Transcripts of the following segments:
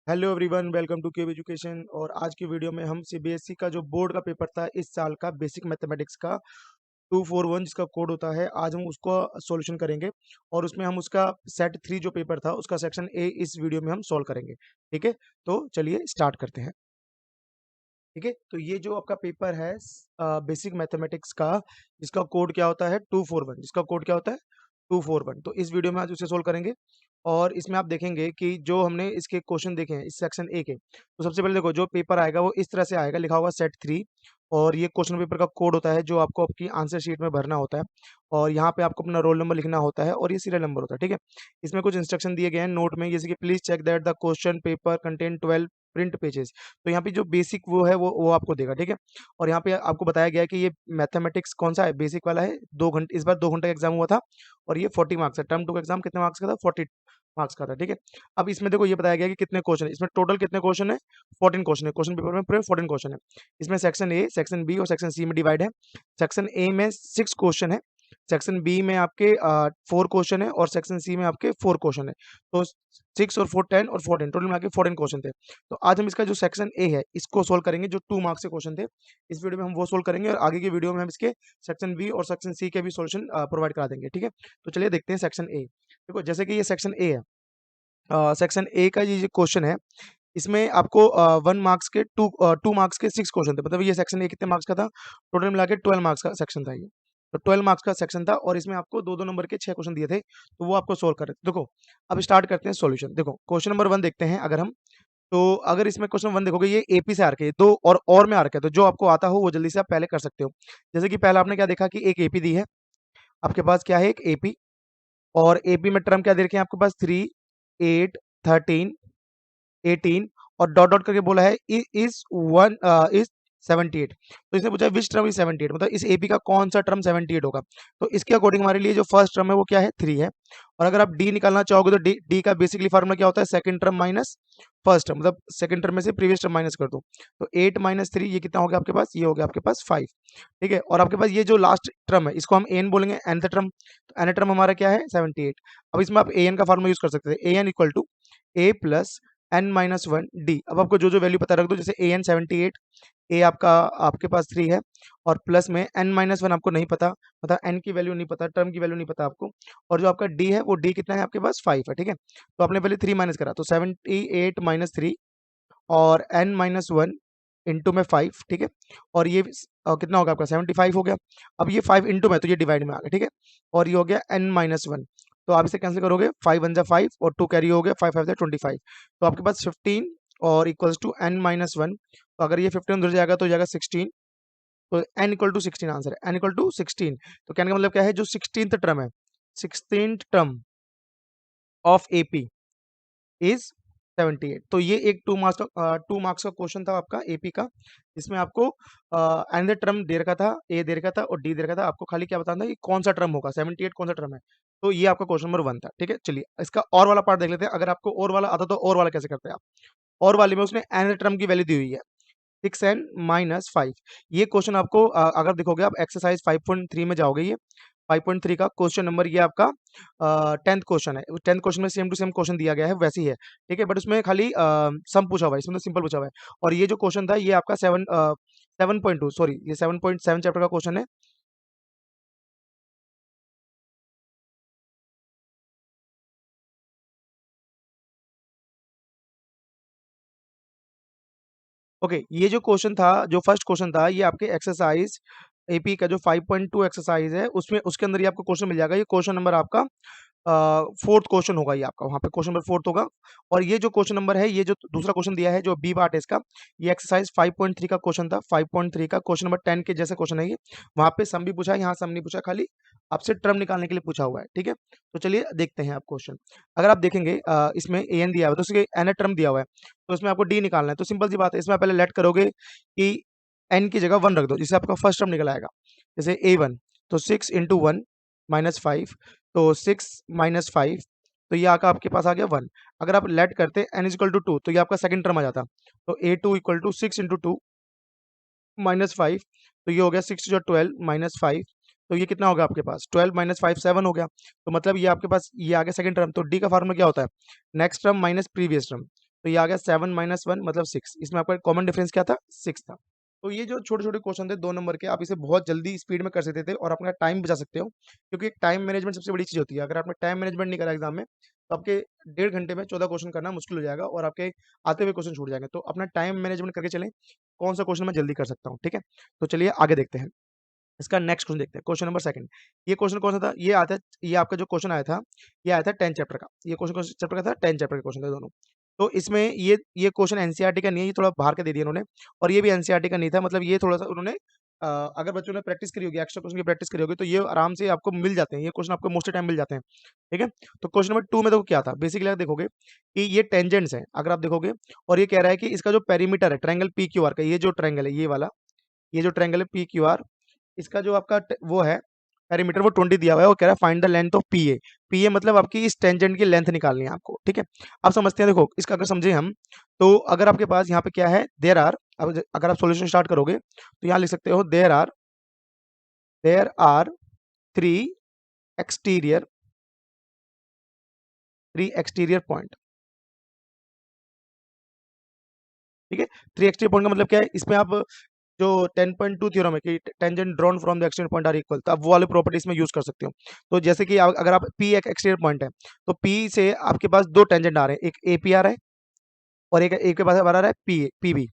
Hello everyone, welcome two cube education. और आज की वीडियो में हम सीबीएसई का जो बोर्ड का पेपर था इस साल का बेसिक मैथमेटिक्स का 241 जिसका कोड होता है, आज हम उसको सॉल्यूशन करेंगे। और उसमें हम उसका सेट 3 जो पेपर था उसका सेक्शन ए इस वीडियो में हम सॉल्व करेंगे। ठीक है, तो चलिए स्टार्ट करते हैं। ठीक है, तो ये जो आपका पेपर है बेसिक मैथमेटिक्स का, जिसका कोड क्या होता है 241, जिसका कोड क्या होता है 241। तो इस वीडियो में आज उसे सोल्व करेंगे। और इसमें आप देखेंगे कि जो हमने इसके क्वेश्चन देखे हैं इस सेक्शन ए के, तो सबसे पहले देखो जो पेपर आएगा वो इस तरह से आएगा, लिखा होगा सेट 3। और ये क्वेश्चन पेपर का कोड होता है जो आपको आपकी आंसर शीट में भरना होता है। और यहाँ पे आपको अपना रोल नंबर लिखना होता है और ये सीरियल नंबर होता है। ठीक है, इसमें कुछ इंस्ट्रक्शन दिए गए हैं नोट में, जैसे कि please check that the question paper contain 12 print pages. तो यहाँ पे जो बेसिक वो है वो आपको देगा। ठीक है, और यहाँ पे आपको बताया गया है कि ये मैथमेटिक्स कौन सा है, बेसिक वाला है। 2 घंटे, इस बार 2 घंटे का एग्जाम हुआ था और ये 40 मार्क्स है। टर्म 2 का एग्जाम कितने मार्क्स का था, 40 मार्क्स का था। ठीक है, अब इसमें देखो ये बताया गया कि कितने क्वेश्चन है इसमें, टोटल कितने क्वेश्चन है, 14 क्वेश्चन है। क्वेश्चन पेपर में पूरे 14 क्वेश्चन है। इसमें सेक्शन ए, सेक्शन बी और सेक्शन सी में डिवाइड है। सेक्शन ए में 6 क्वेश्चन है, सेक्शन बी में आपके 4 क्वेश्चन है और सेक्शन सी में आपके 4 क्वेश्चन है। तो 6 और 4 10 और 14, टोटल मिला के 14 क्वेश्चन थे। तो आज हम इसका जो सेक्शन ए है इसको सोल्व करेंगे, जो 2 मार्क्स के क्वेश्चन थे। इस वीडियो में हम वो सोल्व करेंगे और आगे की वीडियो में हम इसके सेक्शन बी और सेक्शन सी के भी सोल्यूशन प्रोवाइड करा देंगे। ठीक है, तो चलिए देखते हैं सेक्शन ए। देखो जैसे कि ये सेक्शन ए है, सेक्शन ए का ये जो क्वेश्चन है इसमें आपको 1 मार्क्स के 2 मार्क्स के 6 क्वेश्चन थे। मतलब ये सेक्शन ए कितने मार्क्स का था, टोटल मिला के 12 मार्क्स का सेक्शन था ये। तो 12 मार्क्स का सेक्शन था और इसमें आपको 2-2 नंबर के 6 क्वेश्चन दिए थे, तो वो आपको सोल्व कर रहे थे। देखो अब स्टार्ट करते हैं सॉल्यूशन। देखो क्वेश्चन नंबर 1 देखते हैं अगर हम। तो अगर इसमें क्वेश्चन 1 देखोगे ये एपी से आ रखे हैं, दो और में आ रखे हैं, तो जो आपको आता हो वो जल्दी से आप पहले कर सकते हो। जैसे कि पहला आपने क्या देखा कि एक एपी दी है आपके पास, क्या है एक एपी। और एपी में टर्म क्या दे रखे हैं आपके पास, 3 8 13 18 और डॉट डॉट करके बोला है इज 78। तो इसने पूछा विच टर्म इज 78, मतलब इस एपी का कौन सा टर्म 78 होगा। तो इसके अकॉर्डिंग हमारे लिए जो फर्स्ट टर्म है वो क्या है, 3 है। और अगर आप डी निकालना चाहोगे तो डी का बेसिकली फार्मूला क्या होता है, second term minus first term, मतलब सेकंड टर्म में से प्रीवियस टर्म माइनस कर दो। तो 8 माइनस 3 ये कितना हो गया आपके पास, ये हो गया आपके पास 5। ठीक है, और आपके पास ये जो लास्ट टर्म है इसको हम एन बोलेंगे, nth टर्म। तो nth टर्म हमारा क्या है 78। अब इसमें आप एन का फार्मूला यूज कर सकते हैं, A N equal to A plus N minus one D. अब आपको जो जो वैल्यू पता रख दो, जैसे ए एन 78, ए आपका आपके पास 3 है और प्लस में एन माइनस वन आपको नहीं पता, मतलब एन की वैल्यू नहीं पता, टर्म की वैल्यू नहीं पता आपको। और जो आपका डी है वो डी कितना है आपके पास 5 है। ठीक है, तो आपने पहले 3 माइनस करा, तो 78 माइनस 3 और एन माइनस वन इंटू में 5। ठीक है, और ये कितना होगा आपका 75 हो गया। अब ये 5 इंटू में, तो ये डिवाइड में आ गया। ठीक है, और ये हो गया एन माइनस वन। तो आप इसे कैंसिल करोगे, 5 वन जा 5 और 2 कैरी हो गया, 5 5 जा 25। तो आपके पास 15 और equals to n minus one. तो अगर ये 15 उधर जाएगा तो जाएगा 16। तो एन इक्वल टू 16 आंसर है, एन इक्वल टू 16। तो कहने का मतलब क्या है, जो 16th टर्म है, 16th term of AP is 78। तो ये एक 2 मार्क्स का क्वेश्चन था आपका एपी का, जिसमें आपको एन टर्म दे रखा था, ए दे रखा था और डी दे रखा था। आपको खाली क्या बताना था कि कौन सा टर्म होगा, 78 कौन सा टर्म है। तो ये आपका क्वेश्चन नंबर 1 था। ठीक है, चलिए इसका और वाला पार्ट देख लेते हैं। अगर आपको और वाला आता तो और वाला कैसे करते हैं आप। और वाले में उसने एन टर्म की वैल्यू दी हुई है 6n-5। ये क्वेश्चन आपको अगर देखोगे आप एक्सरसाइज 5.3 में जाओगे, ये 5.3 का क्वेश्चन नंबर, ये आपका 10th क्वेश्चन है। 10th क्वेश्चन में सेम टू सेम क्वेश्चन दिया गया है, वैसे ही है। ठीक है, बट उसमें खाली सम पूछा हुआ है, इसमें तो सिंपल पूछा हुआ है। और ये जो क्वेश्चन था ये आपका 7.2, सॉरी ये 7.7 चैप्टर का क्वेश्चन है। ओके, ये जो क्वेश्चन था, जो फर्स्ट क्वेश्चन था, ये आपके एक्सरसाइज एपी का जो 5.2 एक्सरसाइज है उसमें, उसके अंदर ये आपको क्वेश्चन मिल जाएगा। ये क्वेश्चन नंबर आपका 4th क्वेश्चन होगा, ये आपका वहाँ पे क्वेश्चन नंबर 4th होगा। और ये जो क्वेश्चन नंबर है, ये जो दूसरा क्वेश्चन दिया है जो बी पार्ट है इसका, ये एक्सरसाइज 5.3 का क्वेश्चन था। 5.3 का क्वेश्चन नंबर 10 के जैसे क्वेश्चन है ये। वहाँ पे सम भी पूछा है, यहाँ सम नहीं पूछा, खाली आपसे टर्म निकालने के लिए पूछा हुआ है। ठीक है, तो चलिए देखते हैं आप क्वेश्चन। अगर आप देखेंगे इसमें ए एन दिया हुआ है, तो उसके एन टर्म दिया हुआ है, तो इसमें आपको डी निकालना है। तो सिंपल सी बात है, इसमें आप पहले लेट करोगे कि एन की जगह 1 रख दो, जिससे आपका फर्स्ट टर्म निकल आएगा। जैसे ए वन, तो 6 इंटू वन माइनस 5, तो 6 माइनस 5, तो ये आका आपके पास आ गया 1। अगर आप लेट करते एन इक्वल टू 2, तो ये आपका सेकंड टर्म आ जाता। तो A two equal to 6 into two minus 5, तो ये हो गया 6 जो 12 माइनस 5। तो ये कितना होगा आपके पास, 12 माइनस 5 7 हो गया। तो मतलब ये आपके पास ये आ गया सेकंड टर्म। तो डी का फार्मूला क्या होता है, next term minus previous term. तो ये आ गया 7 माइनस 1 मतलब 6। इसमें आपका कॉमन डिफरेंस क्या था? 6 था। तो ये जो छोटे-छोटे क्वेश्चन थे 2 नंबर के, आप इसे बहुत जल्दी स्पीड में कर सकते थे और अपना टाइम बचा सकते हो, क्योंकि टाइम मैनेजमेंट सबसे बड़ी चीज़ होती है। अगर आपने टाइम मैनेजमेंट नहीं करा एग्ज़ाम में, तो आपके 1.5 घंटे में 14 क्वेश्चन करना मुश्किल हो जाएगा और आपके आते हुए क्वेश्चन छूट जाएँगे। तो अपना टाइम मैनेजमेंट करके चलें, कौन-सा क्वेश्चन मैं जल्दी कर सकता हूँ, ठीक है? तो चलिए आगे देखते हैं। इसका नेक्स्ट क्वेश्चन देखते हैं, क्वेश्चन नंबर 2। ये क्वेश्चन कौन-सा था? ये आपका जो क्वेश्चन आया था, ये आया था 10 चैप्टर का। ये क्वेश्चन कौन-से चैप्टर का था? 10 चैप्टर के क्वेश्चन थे दोनों। तो इसमें ये क्वेश्चन एनसीईआरटी का नहीं है, ये थोड़ा बाहर का दे दिया इन्होंने, और ये भी एनसीईआरटी का नहीं था। मतलब ये थोड़ा-सा उन्होंने अगर बच्चों ने प्रैक्टिस करी होगी, एक्स्ट्रा क्वेश्चन की प्रैक्टिस करी होगी, तो ये आराम से आपको मिल जाते हैं। ये क्वेश्चन आपको मोस्ट टाइम मिल जाते हैं, ठीक है? तो क्वेश्चन नंबर 2 में देखो क्या था? बेसिकली आप देखोगे कि ये टेंजेंट्स हैं, अगर आप देखोगे, और ये कह रहा है कि इसका जो पेरीमीटर है, ट्रायंगल पीक्यूआर का, ये जो ट्रायंगल है, ये वाला, ये जो ट्रायंगल है पीक्यूआर, इसका जो आपका वो है पेरीमीटर, वो 20 दिया हुआ है, वो कह रहा है फाइंड द लेंथ ऑफ पीए। पीए मतलब आपकी इस टेंजेंट की लेंथ निकालनी है आपको, ठीक है? अब समझते हैं, देखो इसका अगर समझे हम, तो अगर आपके पास यहाँ पे क्या है, देयर आर, अब अगर आप सॉल्यूशन स्टार्ट करोगे तो यहाँ लिख सकते हो there are three exterior three exterior point, ठीक है? थ्री एक्सटीरियर पॉइंट का मतलब क्या है? इसमें आप जो 10.2 थ्योरम है कि tangent drawn from the extend point are equal, तो आप वो वाले प्रॉपर्टी इसमें यूज कर सकते हो। तो जैसे कि अगर आप पी एक एक्सटेंड पॉइंट है, तो पी से आपके पास दो टेंजेंट आ रहे हैं, एक एपी आ रहा है और एक के पास आ रहा है पीबी,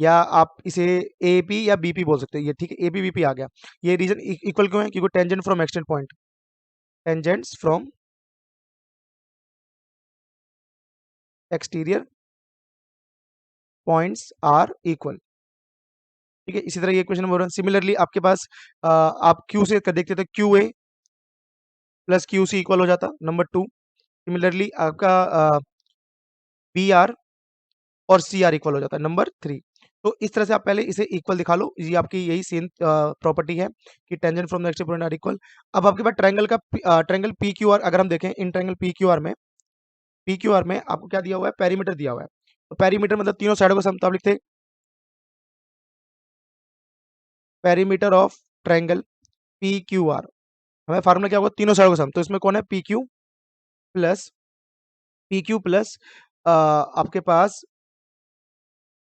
या आप इसे एपी या बीपी बोल सकते हो, ये ठीक है, एपी बीपी आ गया। ये रीजन इक्वल क्यों है? क्योंकि tangent from extend point, tangents from exterior points are equal, ठीक है? इसी तरह ये क्वेश्चन नंबर 1। सिमिलरली आपके पास आप क्यू से देखते थे, Q A plus Q C equal हो जाता, नंबर 2। सिमिलरली आपका बी आर और सी आर इक्वल हो जाता है, नंबर 3। तो इस तरह से आप पहले इसे इक्वल दिखा लो, ये आपकी यही सेम प्रॉपर्टी है कि tangent from the extend point are equal. अब आपके पास ट्रायंगल पी क्यू आर, अगर हम देखें in triangle P Q R में आपको क्या दिया हुआ है? पेरीमीटर दिया हुआ है। तो पेरीमीटर मतलब तीनों साइडों का समताप लिखते हैं, perimeter of triangle P Q are, हमें फार्मूला क्या होगा? तीनों साइडों का सम। तो इसमें कौन है? पी क्यू प्लस आपके पास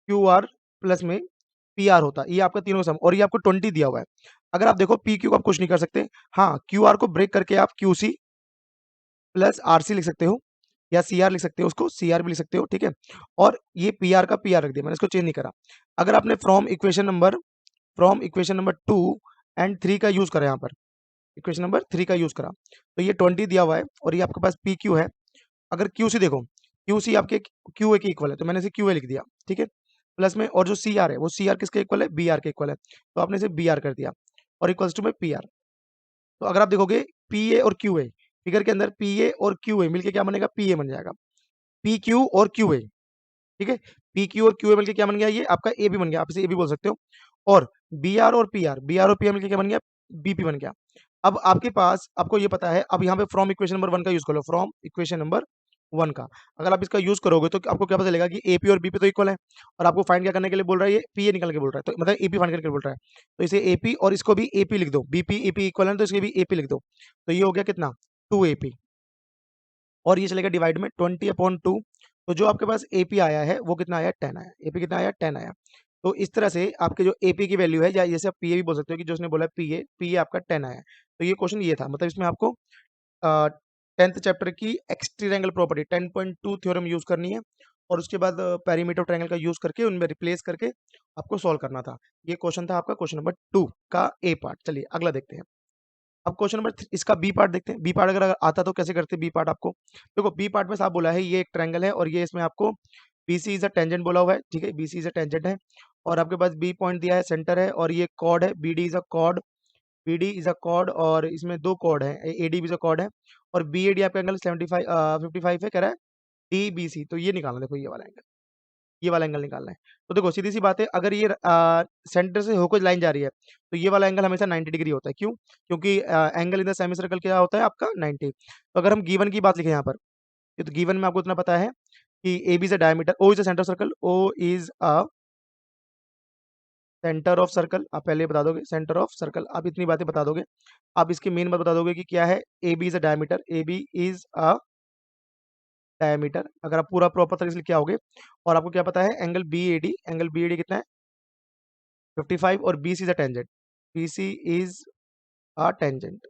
क्यू आर प्लस में पी आर होता है, ये आपका तीनों का सम, और ये आपको 20 दिया हुआ है। अगर आप देखो पी क्यू आप कुछ नहीं कर सकते, हाँ क्यू आर को ब्रेक करके आप Q C plus R C लिख सकते हो, या सी आर लिख सकते हो, उसको सी आर भी लिख सकते हो, ठीक है? और ये पी आर का पी आर रख दिया, मैंने इसको चेंज नहीं करा। अगर आपने फ्रॉम इक्वेशन नंबर 2 एंड 3 का यूज करा, यहाँ पर इक्वेशन नंबर 3 का यूज करा, तो ये 20 दिया हुआ है और ये आपके पास पी क्यू है। अगर क्यू सी देखो, क्यू सी आपके क्यू ए के इक्वल है, तो मैंने इसे क्यू ए लिख दिया, ठीक है? प्लस में, और जो सी आर है वो सी आर किसके इक्वल है? बी आर के इक्वल है, तो आपने इसे बी आर कर दिया, और इक्वल्स टू में पी आर। तो अगर आप देखोगे पी ए और क्यू ए, फिगर के अंदर पी ए और क्यू ए मिलके क्या बनेगा? पी ए बन जाएगा, पी क्यू और क्यू ए, ठीक है? पी क्यू और क्यू ए मिलके क्या बन गया? ये आपका ए बी बन गया, आप इसे ए बी बोल सकते हो। और बी आर और पी आर मिलके क्या बन गया? बीपी बन गया। अब आपके पास, आपको ये पता है, अब यहाँ पे फ्रॉम इक्वेशन नंबर 1 का यूज कर लो, फ्रॉम इक्वेशन नंबर 1 का अगर आप इसका यूज करोगे तो आपको क्या पता चलेगा कि एपी और बीपी तो इक्वल है, और आपको फाइंड क्या करने के लिए बोल रहा है? ये पीए निकालने के बोल रहा है, तो मतलब एपी फाइंड करने के लिए बोल रहा है। तो इसे एपी और इसको भी एपी लिख दो, बीपी एपी इक्वल है तो इसके भी एपी लिख दो। तो ये हो गया कितना? 2 एपी, और ये चलेगा डिवाइड में 20/2। तो जो आपके पास एपी आया है वो कितना आया? 10 आया। एपी कितना आया? 10 आया। तो इस तरह से आपके जो एपी की वैल्यू है, या जैसे आप पीए भी बोल सकते हो कि जो उसने बोला पीए, पीए आपका 10 आया है। तो ये क्वेश्चन ये था, मतलब इसमें आपको 10th चैप्टर की एक्सट्रीएंगल प्रॉपर्टी 10.2 थ्योरम यूज करनी है, और उसके बाद पेरीमीटर ट्रायंगल का यूज करके उनमें रिप्लेस करके आपको सॉल्व करना था। ये क्वेश्चन था आपका क्वेश्चन नंबर 2 का ए पार्ट। चलिए अगला देखते हैं। अब क्वेश्चन नंबर इसका बी पार्ट देखते हैं। बी पार्ट अगर आता तो कैसे करते हैं बी पार्ट? आपको देखो, बी पार्ट में साफ बोला है, ये एक ट्रायंगल है और ये इसमें आपको बीसी इज अ टेंजेंट बोला हुआ है, ठीक है? बीसी इज अ टेंजेंट है, और आपके पास बी पॉइंट दिया है, सेंटर है, और ये कॉर्ड है, BD is a chord, BD is a chord, और इसमें दो कॉर्ड है, एडी भी इज अ कॉर्ड है, और बी एडी आपका एंगल 55 है, कह रहा है डी बी सी। तो ये निकालना, देखो ये वाला एंगल, ये वाला एंगल निकालना है। तो देखो सीधी सी बात है, अगर ये सेंटर से होकर लाइन जा रही है, तो ये वाला एंगल हमेशा 90 डिग्री होता है। क्यों? क्योंकि angle in the semi circle क्या होता है आपका? 90। तो अगर हम गिवन की बात लिखें यहाँ पर, तो गिवन में आपको इतना पता है कि A B is a diameter, O is a centre circle, O is a centre of circle, आप पहले बता दोगे सेंटर ऑफ सर्कल, आप इतनी बातें बता दोगे। आप इसकी मेन बात बता दोगे कि क्या है? A B is a diameter, A B is a diameter, अगर आप पूरा प्रॉपर तरीके से लिख के आओगे। और आपको क्या पता है, एंगल बी ए डी कितना है 55, और B C is a tangent, B C is a tangent.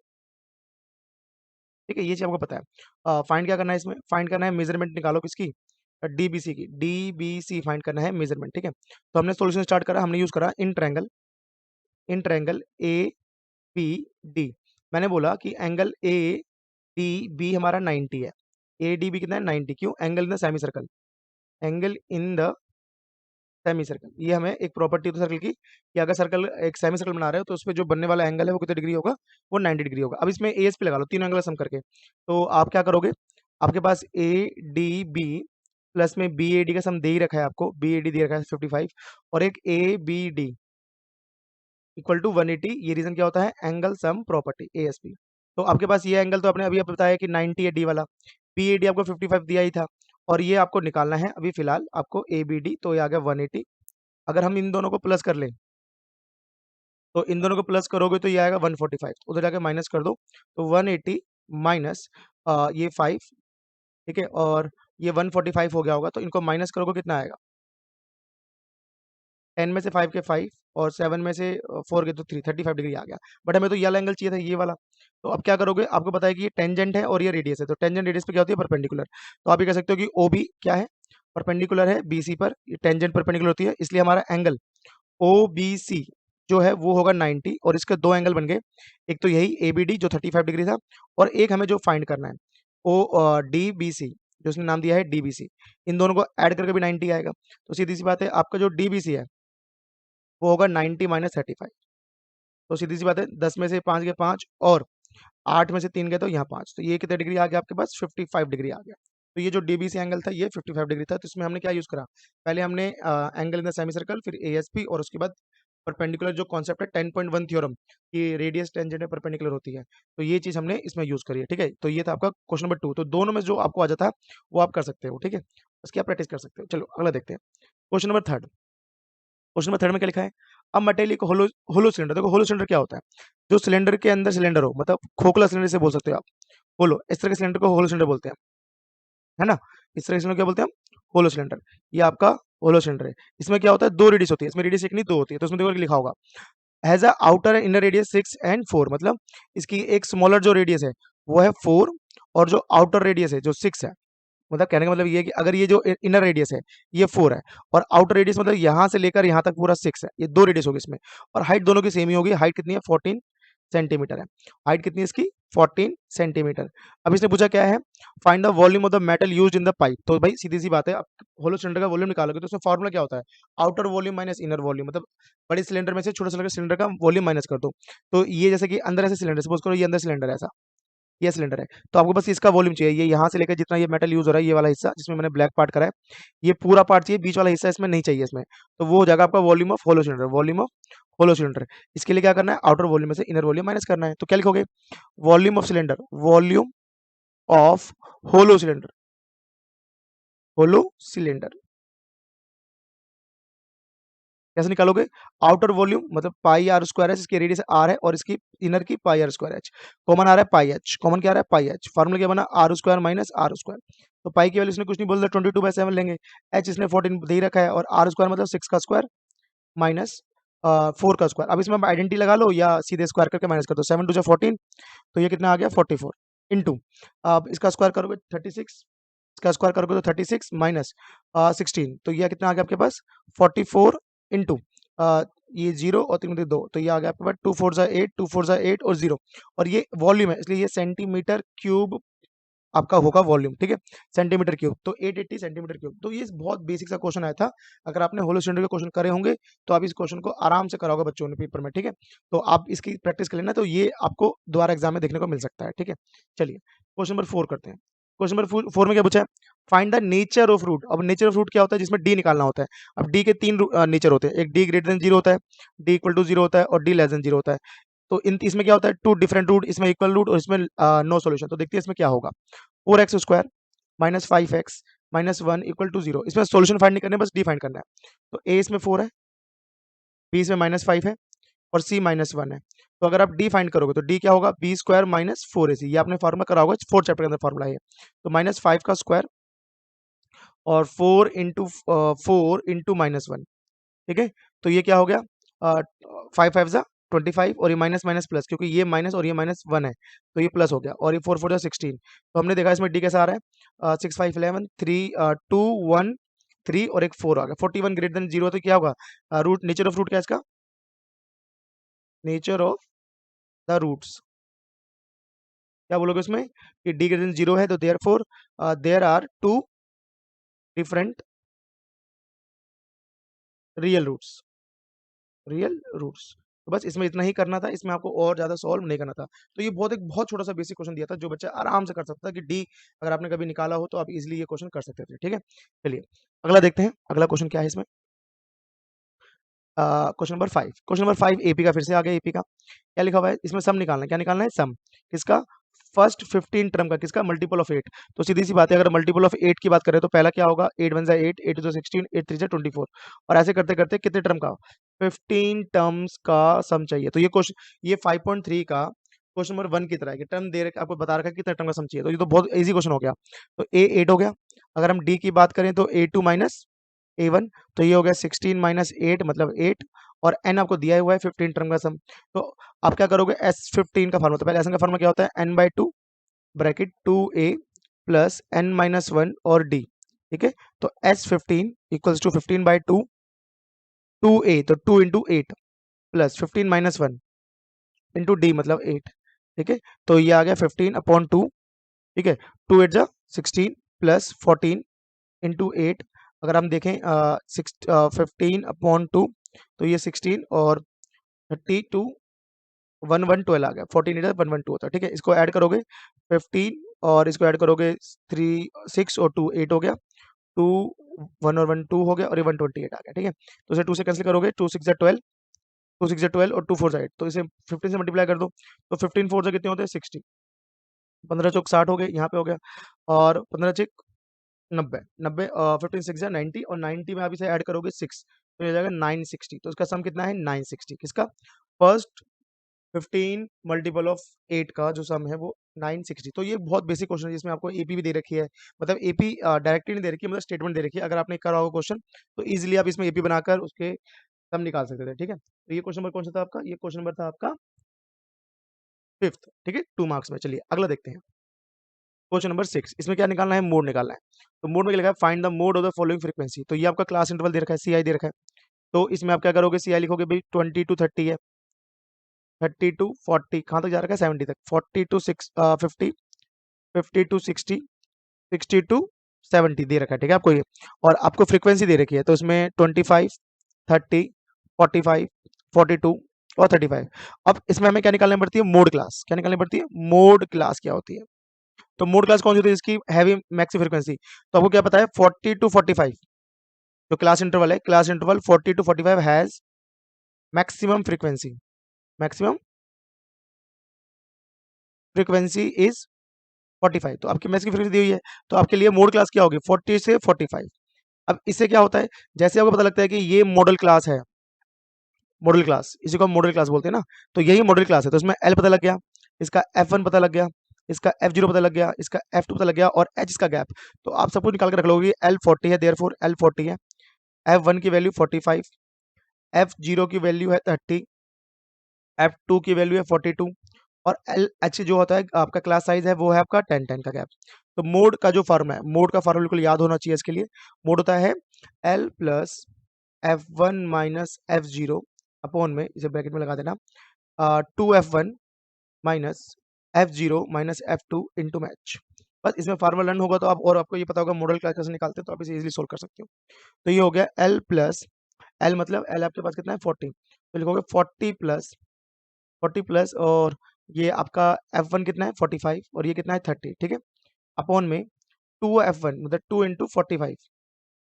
ठीक है, ये चीज आपको पता है। फाइंड क्या करना है, इसमें फाइंड करना है मेजरमेंट, निकालो किसकी, डीबीसी की, डीबीसी फाइंड करना है मेजरमेंट। ठीक है, तो हमने सोल्यूशन स्टार्ट करा, हमने यूज करा in triangle A B D. मैंने बोला कि एंगल ए डी बी हमारा 90 है, ए डी बी कितना है 90, क्यों, angle in the semi circle, angle in the semi circle. ये हमें एक प्रॉपर्टी होती है सर्कल की, कि अगर सर्कल एक सेमी सर्कल बना रहे हो तो उस पर जो बनने वाला एंगल है वो कितने डिग्री होगा, वो 90 डिग्री होगा। अब इसमें ए एस पी लगा लो, तीनों एंगल सम करके। तो आप क्या करोगे, आपके पास ए डी बी प्लस में बी ए डी का सम दे ही रखा है आपको, बी ए डी दे रखा है 55, और एक A B D equal to 180। ये रीजन क्या होता है, एंगल सम प्रॉपर्टी, एएसपी। तो आपके पास ये एंगल तो आपने अभी बताया कि 90 है डी वाला, बी ए डी आपको 55 दिया ही था, और ये आपको निकालना है अभी फिलहाल आपको ए बी डी, तो ये आ गया 180। अगर हम इन दोनों को प्लस कर लें, तो इन दोनों को प्लस करोगे तो ये आएगा 145, उधर जाके माइनस कर दो, तो 180 माइनस ये 5, ठीक है, और ये 145 हो गया होगा, तो इनको माइनस करोगे कितना आएगा, 10 में से 5 के 5, और 7 में से 4 के तो 3, 35 डिग्री आ गया। बट हमें तो ये वाला एंगल चाहिए था, ये वाला। तो अब क्या करोगे, आपको पता है कि ये टेंजेंट है और ये रेडियस है, तो टेंजेंट रेडियस पे क्या होती है, परपेंडिकुलर। तो आप ये कह सकते हो कि ओ बी क्या है, परपेंडिकुलर है बीसी पर, टेंजेंट परपेंडिकुलर होती है, इसलिए हमारा एंगल ओ बी सी जो है वो होगा 90, और इसके दो एंगल बन गए, एक तो यही ए बी डी जो 35 डिग्री था, और एक हमें जो फाइंड करना है ओ डी बी सी, जो उसने नाम दिया है डी बी सी। इन दोनों को ऐड करके भी 90 आएगा। तो सीधी सी बात है, आपका जो डी बी सी है वो होगा 90 माइनस 35। तो सीधी सी बात है, 10 में से 5 गए 5, और 8 में से 3 गए तो यहाँ 5, तो ये कितने डिग्री आ गया आपके पास, 55 डिग्री आ गया। तो ये जो डीबीसी एंगल था ये 55 डिग्री था। तो इसमें हमने क्या यूज करा, पहले हमने angle in the semi circle, फिर एएसपी, और उसके बाद परपेंडिकुलर जो कॉन्सेप्ट है 10.1 थ्योरम, कि रेडियस टेंजेंट है परपेंडिकुलर होती है, तो ये चीज हमने इसमें यूज करी है। ठीक है, तो ये था आपका क्वेश्चन नंबर 2। तो दोनों में जो आपको आ जाता है वो आप कर सकते हो। ठीक है, उसकी आप प्रैक्टिस कर सकते हो। चलो अगला देखते हैं, क्वेश्चन नंबर 3। क्वेश्चन नंबर 3 में क्या लिखा है, अब मटेरियल को होलो होलो सिलेंडर, देखो होलो सिलेंडर क्या होता है, जो सिलेंडर के अंदर सिलेंडर हो, मतलब खोखला सिलेंडर से बोल सकते हो आप, होलो, इस तरह के सिलेंडर को होलो सिलेंडर बोलते हैं, है ना। इस तरह के सिलेंडर क्या बोलते हैं हम, होलो सिलेंडर। ये आपका होलो सिलेंडर है। इसमें क्या होता है, दो रेडियस होती है, इसमें रेडियस एक नहीं दो होती है। तो इसमें देखो लिखा होगा has a outer and inner radius 6 and 4, मतलब इसकी एक स्मॉलर जो रेडियस है वो है 4, और जो आउटर रेडियस है जो 6 है, मतलब कहने का मतलब ये है कि अगर ये जो इनर रेडियस है ये 4 है, और आउटर रेडियस मतलब यहाँ से लेकर यहाँ तक पूरा 6 है, ये दो रेडियस होगी इसमें, और हाइट दोनों की सेम ही होगी। हाइट कितनी है, 14 सेंटीमीटर है। हाइट कितनी है इसकी, 14 सेंटीमीटर। अब इसने पूछा क्या है, find the volume of the metal used in the pipe. तो भाई सीधी सी बात है, आप होलो सिलेंडर का वॉल्यूम निकालोगे तो उसमें फॉर्मूला क्या होता है, outer volume minus inner volume, मतलब बड़े सिलेंडर में से छोटे सिलेंडर का वॉल्यूम माइनस कर दो। तो ये जैसे कि अंदर ऐसे सिलेंडर, सपोज करो ये अंदर सिलेंडर है ऐसा, ये सिलेंडर है, तो आपको बस इसका वॉल्यूम चाहिए, ये यहाँ से लेकर जितना ये मेटल यूज हो रहा है, ये वाला हिस्सा जिसमें मैंने ब्लैक पार्ट करा है, ये पूरा पार्ट चाहिए, बीच वाला हिस्सा इसमें नहीं चाहिए इसमें। तो वो हो जाएगा आपका volume of hollow cylinder, volume of hollow cylinder. इसके लिए क्या करना है, आउटर वॉल्यूम में से इनर वॉल्यूम माइनस करना है। तो क्या लिखोगे, volume of cylinder, volume of hollow cylinder, hollow cylinder कैसे निकालोगे, आउटर वॉल्यूम मतलब पाई आर स्क्वायर एच, इसकी रेडियस आर है और इसकी इनर की pi r square h, common आ रहा है पाई एच, कॉमन क्या आ रहा है पाई एच, फार्मूला क्या बना, r square minus r square. तो पाई की वैल्यू इसने कुछ नहीं बोल दिया, 22/7 लेंगे, एच इसने 14 दे ही रखा है, और आर स्क्वायर मतलब 6 का स्क्वायर माइनस 4 का स्क्वायर। अब इसमें आप आइडेंटिटी लगा लो या सीधे स्क्वायर करके माइनस कर दो, 7 टू 14, तो ये कितना आ गया 44 इंटू, अब इसका स्क्वायर करोगे 36, इसका स्क्वायर करोगे तो 36 माइनस 16, तो ये कितना आ गया आपके पास 44 इंटू ये 0 और 3 2, तो ये आ गया आपके पास 2 4 8, 2 4 8 और 0, और ये वॉल्यूम है इसलिए ये सेंटीमीटर क्यूब आपका होगा वॉल्यूम। ठीक है, सेंटीमीटर क्यूब, तो 880 सेंटीमीटर क्यूब। तो ये बहुत बेसिक सा क्वेश्चन आया था, अगर आपने होलो सिलेंडर के क्वेश्चन करे होंगे तो आप इस क्वेश्चन को आराम से कराओगे बच्चों ने पेपर में। ठीक है, तो आप इसकी प्रैक्टिस कर लेना, तो ये आपको दोबारा एग्जाम में देखने को मिल सकता है। ठीक है, चलिए क्वेश्चन नंबर 4 करते हैं। क्वेश्चन नंबर 4 में क्या पूछा है, find the nature of root. अब नेचर ऑफ रूट क्या होता है, जिसमें डी निकालना होता है। अब डी के तीन नेचर होते हैं, एक डी ग्रेटर देन 0 होता है, डी इक्वल टू 0 होता है, और डी लेस देन 0 होता है। तो इन इसमें क्या होता है, टू डिफरेंट रूट, इसमें इक्वल रूट और इसमें नो सॉल्यूशन। तो देखते हैं इसमें क्या होगा, 4x square minus 5x minus 1 equal to 0। इसमें सॉल्यूशन फाइंड नहीं करना है, बस डी फाइंड करना है। तो ए इसमें 4 है, बी इसमें माइनस 5 है, और सी माइनस 1 है। तो अगर आप डी फाइंड करोगे तो डी क्या होगा, बी स्क्वायर माइनस 4ac, ये आपने फॉर्मूला करा होगा 4th चैप्टर के अंदर फॉर्मूला है। तो माइनस 5 का स्क्वायर और 4 इंटू -1, ठीक है। तो ये क्या हो गया, 5 5 जा 25, और ये माइनस माइनस प्लस, क्योंकि ये माइनस और ये -1 है, तो ये प्लस हो गया, और ये 4 4 जा 16। तो हमने देखा इसमें डी कैसा आ रहा है, 6 5 11 3 2 1 3 और एक 4 आ गया। 41 ग्रेटर देन 0, तो क्या होगा, रूट, नेचर ऑफ रूट क्या है इसका, नेचर ऑफ द रूट्स, क्या बोलोगे उसमें, कि डी ग्रेटर देन 0 है, तो therefore there are two different real roots, real roots. तो बस इसमें इतना ही करना था, इसमें आपको और ज्यादा सॉल्व नहीं करना था। तो ये बहुत छोटा सा बेसिक क्वेश्चन दिया था, जो बच्चा आराम से कर सकता था, कि डी अगर आपने कभी निकाला हो तो आप इजिली ये क्वेश्चन कर सकते थे, ठीक है। चलिए अगला देखते हैं, अगला क्वेश्चन क्या है इसमें। क्वेश्चन नंबर 5 एपी का, फिर से आ गया एपी का। क्या लिखा हुआ है इसमें, सम निकालना है। क्या निकालना है, सम किसका, फर्स्ट 15 टर्म का, किसका, मल्टीपल ऑफ 8। तो सीधी सी बात है, अगर मल्टीपल ऑफ 8 की बात करें तो पहला क्या होगा, 8 1 जा 8, 8 2 जा 16, 8 3 जा 24, और ऐसे करते करते कितने टर्म का, 15 टर्म्स का सम चाहिए। तो ये क्वेश्चन, ये 5.3 का क्वेश्चन नंबर 1 की तरह है, कि टर्म दे रखे, आपको बता रखा है कितने टर्म का सम चाहिए। तो ये तो बहुत इजी क्वेश्चन हो गया। तो ए 8 हो गया। अगर हम डी की बात करें तो A2 माइनस A1, तो ये हो गया 16 माइनस 8 मतलब 8, और एन आपको दिया हुआ है 15 टर्म का सम। तो आप क्या करोगे, S15 का फार्मूला, तो पहले एस का फार्मूला क्या होता है, n/2 bracket 2a plus n-1 और d, ठीक है। तो S15 इक्वल्स टू 15/2, 2a तो 2 × 8 प्लस 15 - 1 इंटू डी मतलब 8, ठीक है। तो ये आ गया 15/2, ठीक है। 2 8 जा 16 प्लस 14 इंटू 8। अगर हम देखें 15/2, तो ये 16 और 32 1 1 12 आ गया, 14 इधर 1 1 2 होता है, ठीक है। इसको ऐड करोगे 15 और इसको ऐड करोगे 3 6 और 2 8 हो गया, 2 1 और 1 2 हो गया, और ये 128 आ गया, ठीक है। तो इसे 2 से कैंसिल करोगे, 2 6 जा 12, 2 6 जा 12 और 2 4 जा 8, तो इसे 15 से मल्टीप्लाई कर दो, तो 15 4 जा कितने होते हैं, 60, 15 चौक 60 हो गए, यहाँ पे हो गया, और 15 6 90 90, 15 6 जा 90, और 90 में आप इसे ऐड करोगे 6, तो ये हो जाएगा 960। तो इसका सम कितना है, 960, किसका, फर्स्ट 15 मल्टीपल ऑफ 8 का जो सम है वो 960। तो ये बहुत बेसिक क्वेश्चन है, जिसमें आपको एपी भी दे रखी है, मतलब एपी डायरेक्टली नहीं दे रखी है, मतलब स्टेटमेंट दे रखी है। अगर आपने करा होगा क्वेश्चन, तो इजीली आप इसमें एपी बनाकर उसके सम निकाल सकते थे, ठीक है। तो ये क्वेश्चन नंबर कौन सा था आपका, ये क्वेश्चन नंबर था आपका 5th, ठीक है, 2 मार्क्स में। चलिए अगला देखते हैं, क्वेश्चन नंबर 6। इसमें क्या निकालना है, मोड निकालना है। तो मोड में क्या लिखा है, find the mode of the following frequency. तो ये आपका क्लास इंटरवल दे रखा है, सीआई दे रखा है। तो इसमें आप क्या करोगे, सीआई लिखोगे भाई 20 to 30 है, 30 to 40 कहाँ तक जा रखा है, 70 तक, 40 to 50, 50 to 60, 60 to 70 दे रखा है, ठीक है आपको ये। और आपको फ्रीक्वेंसी दे रखी है, तो इसमें 25 30 45 42 और 35। अब इसमें हमें क्या निकालनी पड़ती है, मोड क्लास। क्या निकालनी पड़ती है, मोड क्लास क्या होती है। तो मोड क्लास कौन सी होती है, इसकी हैवी मैक्सी फ्रीक्वेंसी। तो आपको क्या पता है, 40 to 45 जो क्लास इंटरवल है, class interval 40 to 45 has maximum frequency, maximum frequency is 45। तो आपकी मैक्स की फ्रीक्वेंसी दी हुई है, तो आपके लिए मोड क्लास क्या होगी, 40 से 45। अब इससे क्या होता है, जैसे आपको पता लगता है कि ये मॉडल क्लास है, मॉडल क्लास, इसी को हम मॉडल क्लास बोलते हैं ना, तो यही मॉडल क्लास है। तो इसमें एल पता लग गया, इसका F1 पता लग गया, इसका F0 पता लग गया, इसका F2 पता लग गया, और H इसका गैप। तो आप सब कुछ निकाल के रख लोगे, L40 है, देयरफॉर L40 है, F1 की वैल्यू 45, F0 की वैल्यू है 30, F2 की वैल्यू है 42, और एल एच जो होता है आपका क्लास साइज है, वो है आपका 10 10 का गैप। तो मोड का जो फॉर्म है, मोड का फॉर्म बिल्कुल याद होना चाहिए इसके लिए। मोड होता है L plus F1 minus F0 upon में, इसे ब्रैकेट में लगा देना, 2F1 minus F0 minus F2 into match. बस इसमें फार्मूला लर्न होगा तो आप, और आपको ये पता होगा मॉडल क्लास कैसे निकालते हैं, तो आप इसे इजीली सोल्व कर सकते हो। तो ये हो गया एल प्लस, एल मतलब एल आपके पास कितना है 40, तो लिखोगे 40 प्लस और ये आपका F1 कितना है 45, और ये कितना है 30, ठीक है। अपॉन में 2F1 मतलब 2 इंटू 45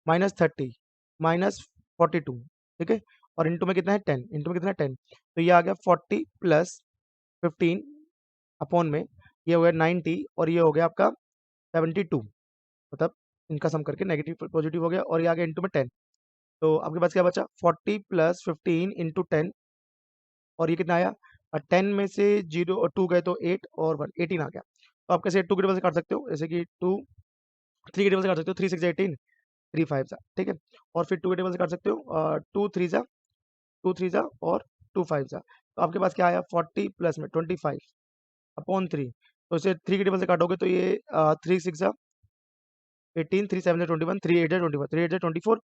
माइनस 30 माइनस 42, ठीक है। और इंटू में कितना है 10, इंटू में कितना है 10, तो ये आ गया 40 प्लस 15 अपॉन में, ये हो गया 90, और ये हो गया आपका 72, मतलब इनका सम करके नेगेटिव पॉजिटिव हो गया, और ये आ गया इंटू में 10। तो आपके पास क्या बचा, 40 प्लस 15 इंटू 10, और ये कितना आया, 10 में से 0 और 2 गए तो 8 और 1 18 आ गया। तो आप कैसे 2 के टेबल से काट सकते हो, जैसे कि 2 3 के टेबल से काट सकते हो, 3 6 18, 3 5 जा, ठीक है। और फिर 2 के टेबल से काट सकते हो, 2 3 जा और 2 5 जा, तो आपके पास क्या आया 40 प्लस में 25 अपॉन 3। तो इसे 3 के टेबल से काटोगे तो ये 3 6 जा 18, 3 7 जा 21, 3 8 जा 21, 3 8 जा 24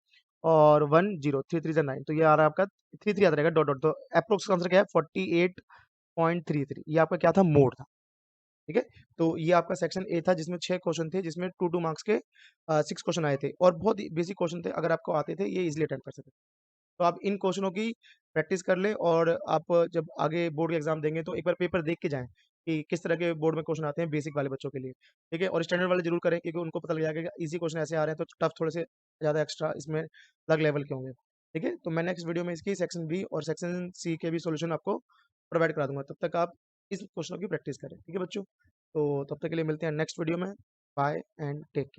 और 1 0, 3 3 जा 9, तो ये आ रहा है आपका 3 3 आता रहेगा डॉट डॉट, तो अप्रोक्स आंसर क्या है 48.33, ये आपका क्या था मोड था, ठीक है। तो ये आपका सेक्शन ए था जिसमें 6 क्वेश्चन थे, जिसमें 2 मार्क्स के 6 क्वेश्चन आए थे और बहुत ही बेसिक क्वेश्चन थे, अगर आपको आते थे ये इजीली अटेम्प्ट कर सकते थे। तो आप इन क्वेश्चनों की प्रैक्टिस कर लें और आप जब आगे बोर्ड के एग्जाम देंगे तो एक बार पेपर देख के जाएं कि किस तरह के बोर्ड में क्वेश्चन आते हैं बेसिक वाले बच्चों के लिए, ठीक है। और स्टैंडर्ड वाले जरूर करें क्योंकि उनको पता लग जाएगा कि इजी क्वेश्चन ऐसे आ रहे हैं तो टफ थोड़े से ज़्यादा एक्स्ट्रा इसमें अलग लेवल के होंगे, ठीक है। तो मैं नेक्स्ट वीडियो में इसकी सेक्शन बी और सेक्शन सी के भी सोल्यूशन आपको प्रोवाइड करा दूंगा, तब तक आप इस क्वेश्चनों की प्रैक्टिस करें, ठीक है बच्चों। तो तब तक के लिए मिलते हैं नेक्स्ट वीडियो में। Bye and take care.